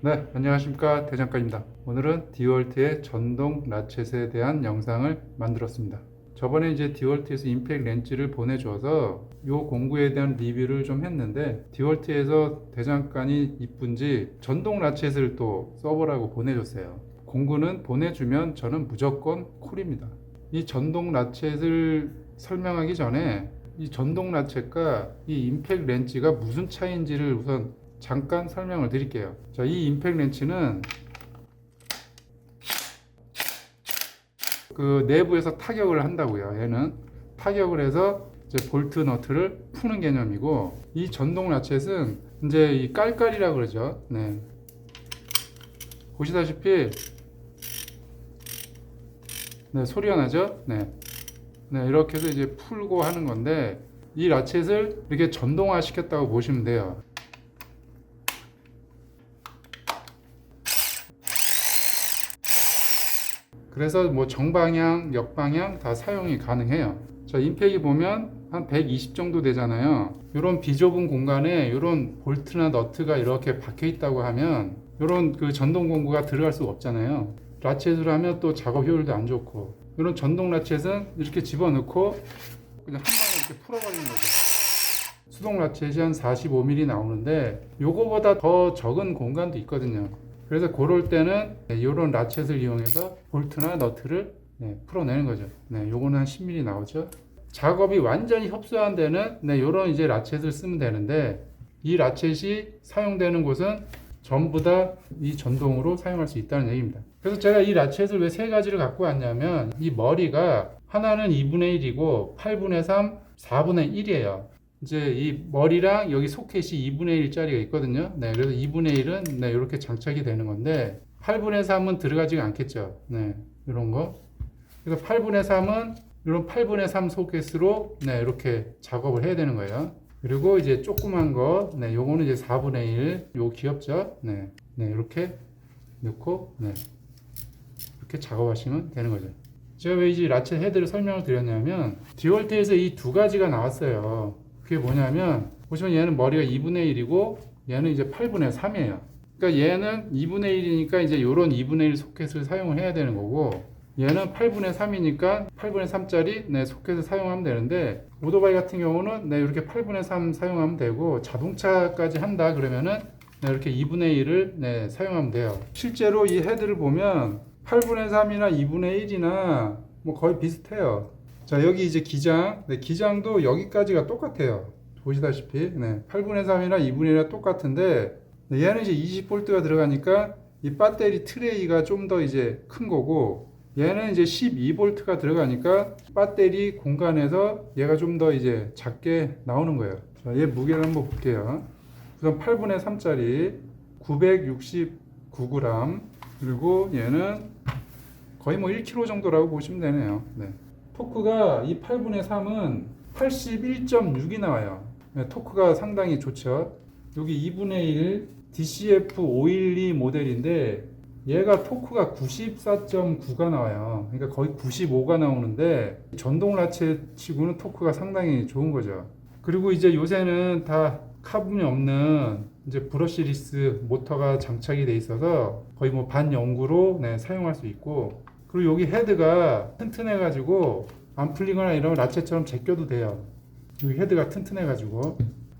네, 안녕하십니까. 대장간입니다. 오늘은 디월트의 전동 라쳇에 대한 영상을 만들었습니다. 저번에 이제 디월트에서 임팩 렌즈를 보내줘서 이 공구에 대한 리뷰를 좀 했는데, 디월트에서 대장간이 이쁜지 전동 라쳇을 또 써보라고 보내줬어요. 공구는 보내주면 저는 무조건 콜입니다. 이 전동 라쳇을 설명하기 전에 이 전동 라쳇과 이 임팩 렌즈가 무슨 차이인지를 우선 잠깐 설명을 드릴게요. 자, 이 임팩 렌치는 그 내부에서 타격을 한다고요. 얘는 타격을 해서 이제 볼트 너트를 푸는 개념이고, 이 전동 라쳇은 이제 이 깔깔이라 그러죠. 네. 보시다시피 네, 소리가 나죠? 네. 네, 이렇게 해서 이제 풀고 하는 건데, 이 라쳇을 이렇게 전동화 시켰다고 보시면 돼요. 그래서 뭐 정방향, 역방향 다 사용이 가능해요. 자, 임팩이 보면 한 120 정도 되잖아요. 이런 비좁은 공간에 이런 볼트나 너트가 이렇게 박혀 있다고 하면 이런 그 전동 공구가 들어갈 수가 없잖아요. 라쳇으로 하면 또 작업 효율도 안 좋고, 이런 전동 라쳇은 이렇게 집어넣고 그냥 한 방에 이렇게 풀어버리는 거죠. 수동 라쳇이 한 45mm 나오는데 요거보다 더 적은 공간도 있거든요. 그래서 그럴 때는 이런 라쳇을 이용해서 볼트나 너트를 풀어내는 거죠. 요거는 한 10mm 나오죠. 작업이 완전히 협소한 데는 요런 이제 라쳇을 쓰면 되는데, 이 라쳇이 사용되는 곳은 전부 다 이 전동으로 사용할 수 있다는 얘기입니다. 그래서 제가 이 라쳇을 왜 세 가지를 갖고 왔냐면, 이 머리가 하나는 2분의 1이고 8분의 3, 4분의 1이에요. 이제 이 머리랑 여기 소켓이 2분의 1짜리가 있거든요. 그래서 2분의 1은 이렇게 장착이 되는 건데, 8분의 3은 들어가지가 않겠죠. 이런 거. 그래서 8분의 3은 이런 8분의 3 소켓으로 이렇게 작업을 해야 되는 거예요. 그리고 이제 조그만 거, 요거는 이제 4분의 1, 요거 귀엽죠? 이렇게 넣고, 이렇게 작업하시면 되는 거죠. 제가 왜 이 라쳇 헤드를 설명을 드렸냐면, 디월트에서 이 두 가지가 나왔어요. 그게 뭐냐면, 보시면 얘는 머리가 2분의 1이고, 얘는 이제 8분의 3이에요. 그러니까 얘는 2분의 1이니까 이제 요런 2분의 1 소켓을 사용을 해야 되는 거고, 얘는 8분의 3이니까 8분의 3짜리 소켓을 사용하면 되는데, 오토바이 같은 경우는 이렇게 8분의 3 사용하면 되고, 자동차까지 한다 그러면은 이렇게 2분의 1을 사용하면 돼요. 실제로 이 헤드를 보면 8분의 3이나 2분의 1이나 뭐 거의 비슷해요. 자, 여기 이제 기장, 기장도 여기까지가 똑같아요. 보시다시피 8분의 3이나 2분의 1이나 똑같은데, 얘는 이제 20V가 들어가니까 이 배터리 트레이가 좀 더 이제 큰 거고, 얘는 이제 12V가 들어가니까 배터리 공간에서 얘가 좀 더 이제 작게 나오는 거예요. 자, 얘 무게를 한번 볼게요. 우선 8분의 3짜리 969g, 그리고 얘는 거의 뭐 1kg 정도라고 보시면 되네요. 토크가 이 8분의 3은 81.6이 나와요. 토크가 상당히 좋죠. 여기 2분의 1 DCF 512 모델인데, 얘가 토크가 94.9가 나와요. 그러니까 거의 95가 나오는데, 전동 라쳇 치고는 토크가 상당히 좋은 거죠. 그리고 이제 요새는 다 카본이 없는 이제 브러시리스 모터가 장착이 돼 있어서 거의 뭐 반영구로 사용할 수 있고, 그리고 여기 헤드가 튼튼해 가지고 안 풀리거나 이러면 라쳇처럼 제껴도 돼요. 여기 헤드가 튼튼해 가지고.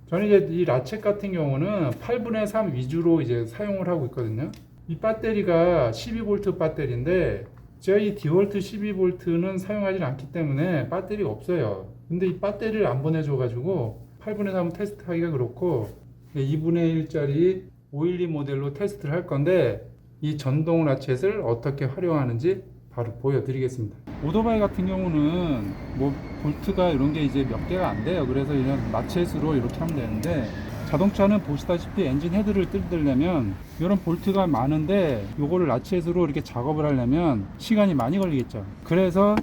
저는 이제 이 라쳇 같은 경우는 8분의 3 위주로 이제 사용을 하고 있거든요. 이 배터리가 12V 배터리인데, 제가 이 디월트 12V는 사용하지 않기 때문에 배터리가 없어요. 근데 이 배터리를 안 보내줘 가지고 8분의 3 테스트하기가 그렇고, 2분의 1짜리 512 모델로 테스트를 할 건데, 이 전동 라쳇을 어떻게 활용하는지 바로 보여드리겠습니다. 오토바이 같은 경우는 뭐 볼트가 이런 게 이제 몇 개가 안 돼요. 그래서 이런 라쳇으로 이렇게 하면 되는데, 자동차는 보시다시피 엔진 헤드를 뜯으려면 이런 볼트가 많은데, 요거를 라쳇으로 이렇게 작업을 하려면 시간이 많이 걸리겠죠. 그래서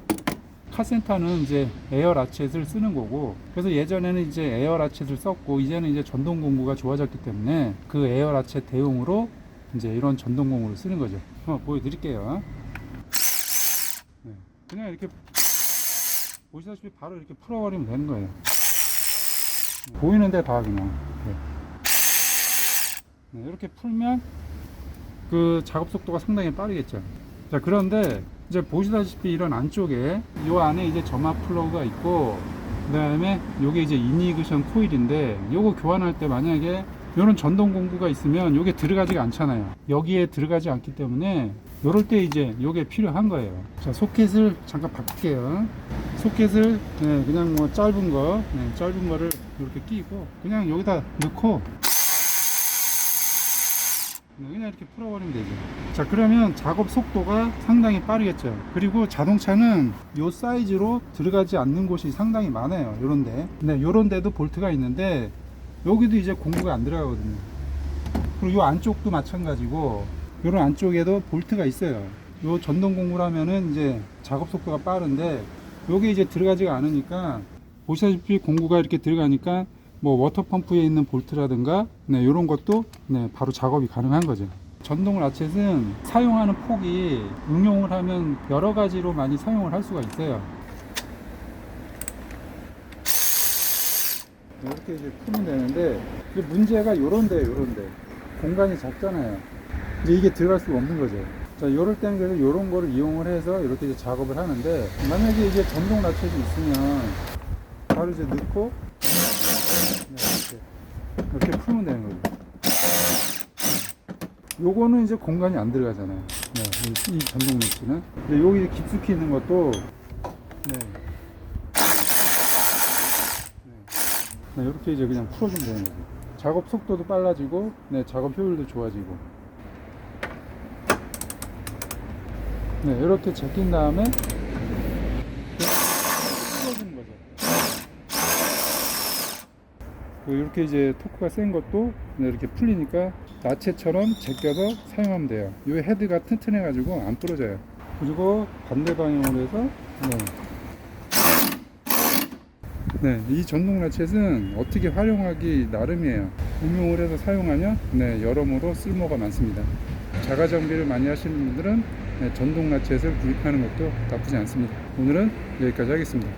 카센터는 이제 에어 라쳇을 쓰는 거고, 그래서 예전에는 이제 에어 라쳇을 썼고, 이제는 이제 전동 공구가 좋아졌기 때문에 그 에어 라쳇 대용으로 이제 이런 전동 공구를 쓰는 거죠. 한번 보여드릴게요. 그냥 이렇게 보시다시피 바로 이렇게 풀어버리면 되는 거예요. 보이는데 다 그냥. 이렇게 풀면 그 작업 속도가 상당히 빠르겠죠. 자, 그런데 이제 보시다시피 이런 안쪽에 요 안에 이제 점화 플러그가 있고, 그 다음에 요게 이제 이니그션 코일인데, 요거 교환할 때 만약에 요런 전동 공구가 있으면 요게 들어가지가 않잖아요. 여기에 들어가지 않기 때문에 요럴 때 이제 요게 필요한 거예요. 자, 소켓을 잠깐 바꿀게요. 소켓을 그냥 뭐 짧은 거를 이렇게 끼고 그냥 여기다 넣고 그냥 이렇게 풀어버리면 되죠. 자, 그러면 작업 속도가 상당히 빠르겠죠. 그리고 자동차는 요 사이즈로 들어가지 않는 곳이 상당히 많아요. 요런데. 네, 요런데도 볼트가 있는데 여기도 이제 공구가 안 들어가거든요. 그리고 요 안쪽도 마찬가지고 요런 안쪽에도 볼트가 있어요. 요 전동 공구라면은 이제 작업 속도가 빠른데 요게 이제 들어가지가 않으니까, 보시다시피 공구가 이렇게 들어가니까 뭐 워터펌프에 있는 볼트라든가 요런 것도 바로 작업이 가능한 거죠. 전동 라쳇은 사용하는 폭이 응용을 하면 여러 가지로 많이 사용을 할 수가 있어요. 이렇게 이제 풀면 되는데, 문제가 요런데 공간이 작잖아요. 이제 이게 들어갈 수가 없는 거죠. 자, 요럴 때는 그래서 요런 거를 이용을 해서 이렇게 이제 작업을 하는데, 만약에 이제 전동 라쳇이 있으면 바로 이제 넣고 이렇게 풀면 되는 거죠. 요거는 이제 공간이 안 들어가잖아요. 이 전동 라쳇은. 근데 여기 깊숙이 있는 것도 이렇게 이제 그냥 풀어주면 되는 거죠. 작업 속도도 빨라지고, 작업 효율도 좋아지고. 이렇게 제낀 다음에 풀어주는 거죠. 이렇게 이제 토크가 센 것도 이렇게 풀리니까 라쳇처럼 제껴서 사용하면 돼요. 이 헤드가 튼튼해가지고 안 부러져요. 그리고 반대 방향으로 해서 이 전동 라쳇은 어떻게 활용하기 나름이에요. 응용을 해서 사용하면 여러모로 쓸모가 많습니다. 자가 정비를 많이 하시는 분들은 전동 라쳇을 구입하는 것도 나쁘지 않습니다. 오늘은 여기까지 하겠습니다.